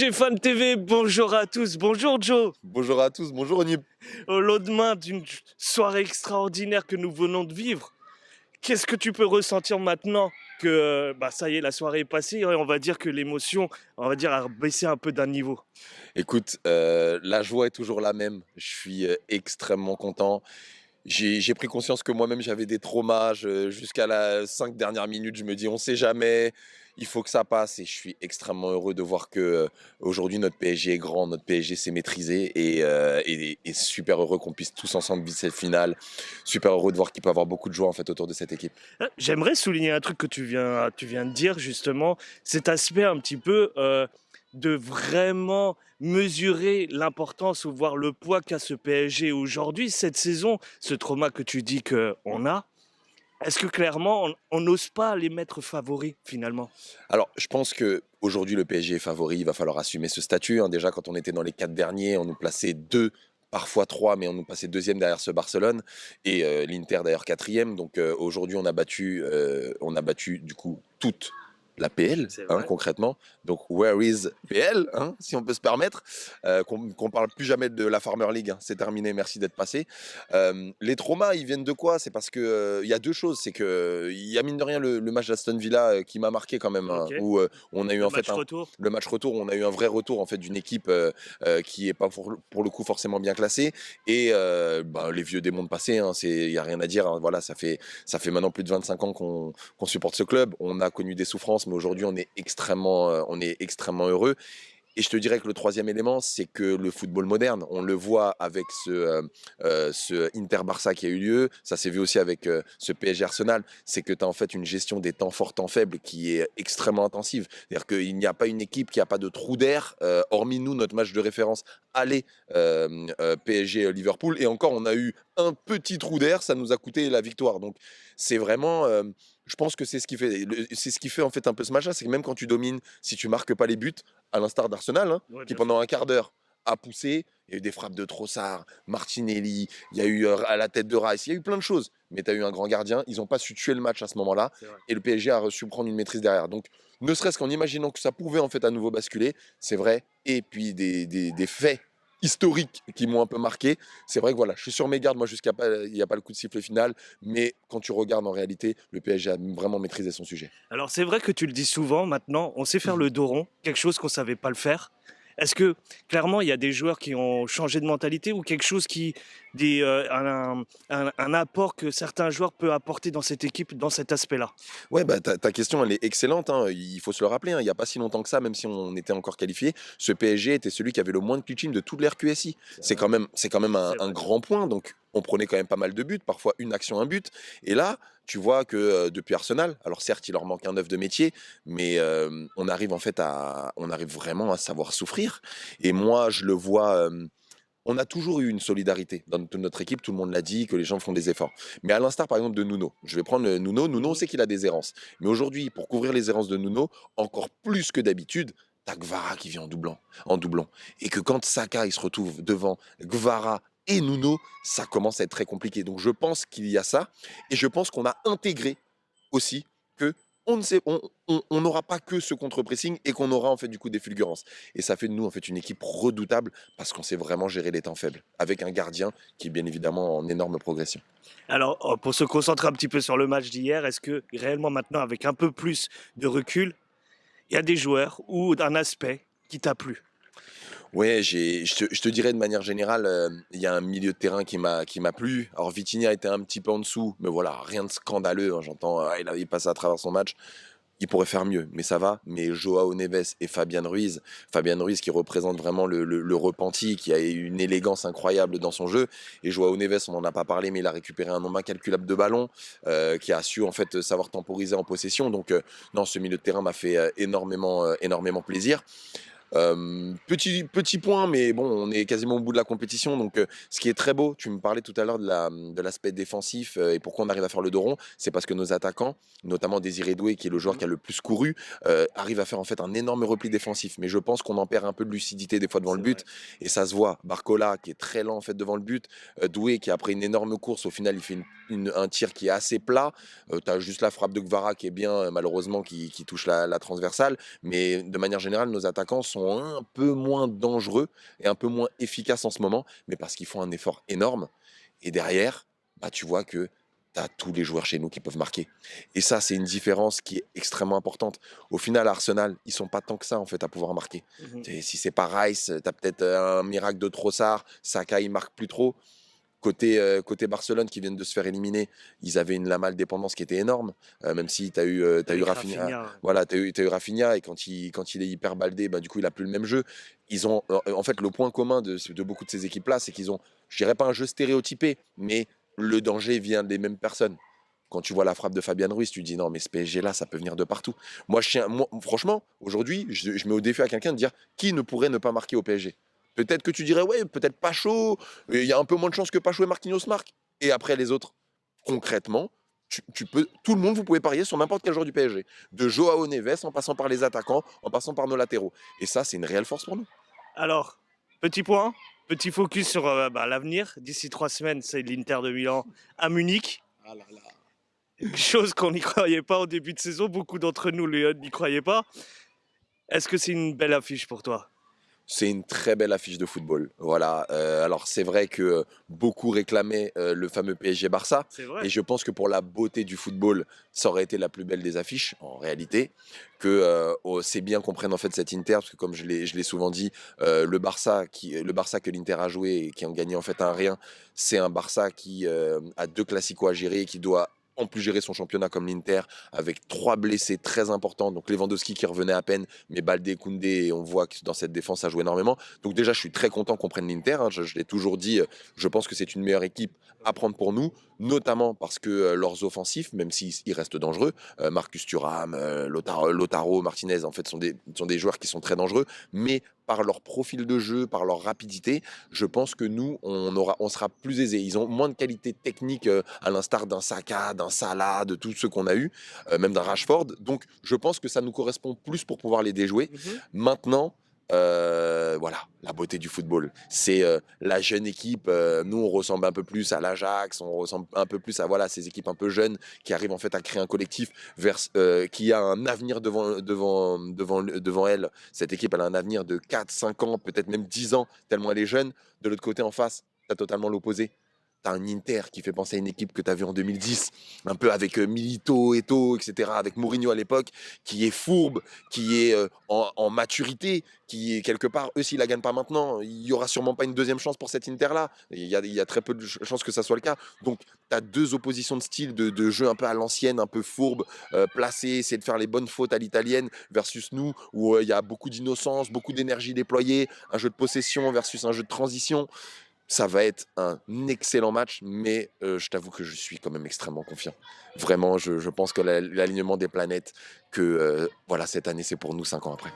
BG Fan TV, bonjour à tous, bonjour Joe. Bonjour à tous, bonjour Onip. Au lendemain d'une soirée extraordinaire que nous venons de vivre, qu'est-ce que tu peux ressentir maintenant que ça y est, la soirée est passée et on va dire que l'émotion, on va dire, a baissé un peu d'un niveau. Écoute, la joie est toujours la même. Je suis extrêmement content. J'ai pris conscience que moi-même j'avais des traumas. Jusqu'à la 5 dernières minutes, je me dis on sait jamais, il faut que ça passe. Et je suis extrêmement heureux de voir que aujourd'hui notre PSG est grand, notre PSG s'est maîtrisé et super heureux qu'on puisse tous ensemble vivre cette finale. Super heureux de voir qu'il peut y avoir beaucoup de joie en fait autour de cette équipe. J'aimerais souligner un truc que tu viens de dire justement, cet aspect un petit peu de vraiment mesurer l'importance ou voir le poids qu'a ce PSG aujourd'hui, cette saison, ce trauma que tu dis qu'on a. Est-ce que clairement, on n'ose pas les mettre favoris finalement? Alors, je pense que aujourd'hui le PSG est favori, il va falloir assumer ce statut, hein. Déjà, quand on était dans les 4 derniers, on nous plaçait 2, parfois 3, mais on nous passait deuxième derrière ce Barcelone et l'Inter d'ailleurs quatrième. Donc aujourd'hui, on a battu du coup toute la PL, C'est hein, vrai. concrètement. Donc, where is PL, hein, si on peut se permettre, qu'on parle plus jamais de la Farmer League, hein. C'est terminé, merci d'être passé. Les traumas, ils viennent de quoi? C'est parce que il y a deux choses. C'est que il y a mine de rien le match d'Aston Villa qui m'a marqué quand même, hein, Ok. où on a eu Le en fait match retour. le match retour, on a eu un vrai retour en fait d'une équipe qui est pas pour le coup forcément bien classée et les vieux démons de passé, hein, il y a rien à dire, hein. Voilà, ça fait maintenant plus de 25 ans qu'on supporte ce club. On a connu des souffrances, mais aujourd'hui on est extrêmement heureux. Et je te dirais que le troisième élément, c'est que le football moderne, on le voit avec ce Inter-Barça qui a eu lieu, ça s'est vu aussi avec ce PSG Arsenal, c'est que tu as en fait une gestion des temps forts, temps faibles qui est extrêmement intensive. C'est-à-dire qu'il n'y a pas une équipe qui n'a pas de trou d'air, hormis nous, notre match de référence, aller PSG-Liverpool, et encore on a eu un petit trou d'air, ça nous a coûté la victoire. Donc c'est vraiment... je pense que c'est ce qui fait en fait un peu ce match-là, c'est que même quand tu domines, si tu marques pas les buts, à l'instar d'Arsenal, hein, Oui, qui bien sûr. pendant un quart d'heure a poussé. Il y a eu des frappes de Trossard, Martinelli, il y a eu à la tête de Rice, il y a eu plein de choses. Mais tu as eu un grand gardien, ils n'ont pas su tuer le match à ce moment-là, C'est vrai. et le PSG a su prendre une maîtrise derrière. Donc, ne serait-ce qu'en imaginant que ça pouvait en fait à nouveau basculer, c'est vrai. Et puis des faits historiques qui m'ont un peu marqué. C'est vrai que voilà, je suis sur mes gardes, moi jusqu'à il n'y a pas le coup de sifflet final, mais quand tu regardes en réalité, le PSG a vraiment maîtrisé son sujet. Alors c'est vrai que tu le dis souvent maintenant, on sait faire le dos rond, quelque chose qu'on savait pas le faire. Est-ce que clairement il y a des joueurs qui ont changé de mentalité ou quelque chose un apport que certains joueurs peuvent apporter dans cette équipe, dans cet aspect-là? Ouais, bah, ta question, elle est excellente, hein. Il faut se le rappeler, hein, il n'y a pas si longtemps que ça, même si on était encore qualifié, ce PSG était celui qui avait le moins de pitching de toute l'RQSI. C'est C'est vrai. quand même un, C'est un vrai. grand point. Donc, on prenait quand même pas mal de buts, parfois une action, un but. Et là, tu vois que depuis Arsenal, alors certes, il leur manque un œuf de métier, mais on arrive vraiment à savoir souffrir. Et moi, je le vois. On a toujours eu une solidarité dans toute notre équipe, tout le monde l'a dit, que les gens font des efforts. Mais à l'instar par exemple de Nuno, je vais prendre Nuno, on Mhm. sait qu'il a des errances. Mais aujourd'hui, pour couvrir les errances de Nuno, encore plus que d'habitude, t'as Gvara qui vient en doublon. Et que quand Saka il se retrouve devant Gvara et Nuno, ça commence à être très compliqué. Donc je pense qu'il y a ça, et je pense qu'on a intégré aussi que on ne sait, on n'aura pas que ce contre-pressing et qu'on aura en fait du coup des fulgurances. Et ça fait de nous en fait une équipe redoutable parce qu'on sait vraiment gérer les temps faibles avec un gardien qui est bien évidemment en énorme progression. Alors pour se concentrer un petit peu sur le match d'hier, est-ce que réellement maintenant avec un peu plus de recul, il y a des joueurs ou un aspect qui t'a plu? Ouais, je te dirais de manière générale, il y a un milieu de terrain qui m'a plu. Alors Vitinha était un petit peu en dessous, mais voilà, rien de scandaleux, hein, j'entends, il passe à travers son match. Il pourrait faire mieux, mais ça va. Mais Joao Neves et Fabian Ruiz qui représente vraiment le repenti, qui a une élégance incroyable dans son jeu. Et Joao Neves, on n'en a pas parlé, mais il a récupéré un nombre incalculable de ballons, qui a su en fait savoir temporiser en possession. Donc non, ce milieu de terrain m'a fait énormément plaisir. Petit point, mais bon, on est quasiment au bout de la compétition. Donc, ce qui est très beau, tu me parlais tout à l'heure de l'aspect défensif et pourquoi on arrive à faire le dos rond, c'est parce que nos attaquants, notamment Désiré Doué, qui est le joueur Mhm. qui a le plus couru, arrivent à faire en fait un énorme repli défensif. Mais je pense qu'on en perd un peu de lucidité des fois devant le C'est but, vrai. et ça se voit. Barcola, qui est très lent en fait devant le but, Doué, qui après une énorme course, au final, il fait un tir qui est assez plat. Tu as juste la frappe de Gvara qui est bien, malheureusement, qui touche la transversale. Mais de manière générale, nos attaquants sont sont un peu moins dangereux et un peu moins efficaces en ce moment, mais parce qu'ils font un effort énorme. Et derrière, bah, tu vois que tu as tous les joueurs chez nous qui peuvent marquer. Et ça, c'est une différence qui est extrêmement importante. Au final, Arsenal, ils sont pas tant que ça en fait à pouvoir marquer. Mhm. Si c'est pas Rice, tu as peut-être un miracle de Trossard, Saka, il marque plus trop. Côté Barcelone qui viennent de se faire éliminer, ils avaient une Lamal dépendance qui était énorme, même si tu as eu Avec Rafinha, Rafinha. voilà, t'as eu Rafinha et quand il est hyper baldé, bah, du coup il a plus le même jeu. Ils ont, en fait, le point commun de beaucoup de ces équipes-là, c'est qu'ils ont, je dirais pas un jeu stéréotypé, mais le danger vient des mêmes personnes. Quand tu vois la frappe de Fabian Ruiz, tu te dis non, mais ce PSG-là, ça peut venir de partout. Moi, franchement, aujourd'hui, je mets au défi à quelqu'un de dire qui ne pourrait ne pas marquer au PSG. Peut-être que tu dirais, ouais, peut-être pas chaud, il y a un peu moins de chances que Pacho et Marquinhos marquent. Et après les autres, concrètement, tout le monde, vous pouvez parier sur n'importe quel joueur du PSG. De Joao Neves, en passant par les attaquants, en passant par nos latéraux. Et ça, c'est une réelle force pour nous. Alors, petit point, petit focus sur l'avenir. D'ici 3 semaines, c'est l'Inter de Milan à Munich. Ah là là. Chose qu'on n'y croyait pas au début de saison. Beaucoup d'entre nous n'y croyaient pas. Est-ce que c'est une belle affiche pour toi? C'est une très belle affiche de football. Voilà. Alors c'est vrai que beaucoup réclamaient le fameux PSG-Barça, C'est et vrai. je pense que pour la beauté du football, ça aurait été la plus belle des affiches en réalité. Que c'est bien qu'on prenne en fait cette Inter, parce que comme je l'ai souvent dit, le Barça que l'Inter a joué et qui ont gagné en fait un rien, c'est un Barça qui a deux classicos à gérer et qui doit en plus gérer son championnat comme l'Inter, avec 3 blessés très importants, donc Lewandowski qui revenait à peine, mais Baldé, Koundé, on voit que dans cette défense, ça joue énormément. Donc déjà, je suis très content qu'on prenne l'Inter, hein, je l'ai toujours dit, je pense que c'est une meilleure équipe à prendre pour nous, notamment parce que leurs offensifs, même s'ils restent dangereux, Marcus Thuram, Lautaro, Martinez, en fait, sont des joueurs qui sont très dangereux, mais par leur profil de jeu, par leur rapidité, je pense que nous, on sera plus aisés. Ils ont moins de qualité technique, à l'instar d'un Saka, d'un Salah, de tous ceux qu'on a eu, même d'un Rashford. Donc, je pense que ça nous correspond plus pour pouvoir les déjouer. Mhm. Maintenant, voilà, la beauté du football. C'est la jeune équipe. Nous, on ressemble un peu plus à l'Ajax, on ressemble un peu plus à voilà, ces équipes un peu jeunes qui arrivent en fait à créer un collectif qui a un avenir devant elle. Cette équipe, elle a un avenir de 4, 5 ans, peut-être même 10 ans, tellement elle est jeune. De l'autre côté, en face, tu as totalement l'opposé. T'as un Inter qui fait penser à une équipe que tu as vue en 2010, un peu avec Milito, Eto'o, etc., avec Mourinho à l'époque, qui est fourbe, qui est en maturité, qui est quelque part, eux, s'ils la gagnent pas maintenant, il y aura sûrement pas une deuxième chance pour cette Inter-là. Il y a très peu de chances que ça soit le cas. Donc, tu as deux oppositions de style, de jeu un peu à l'ancienne, un peu fourbe, placé, essayer de faire les bonnes fautes à l'italienne, versus nous, où il y a beaucoup d'innocence, beaucoup d'énergie déployée, un jeu de possession versus un jeu de transition. Ça va être un excellent match, mais je t'avoue que je suis quand même extrêmement confiant. Vraiment, je pense que l'alignement des planètes, que voilà, cette année, c'est pour nous 5 ans après.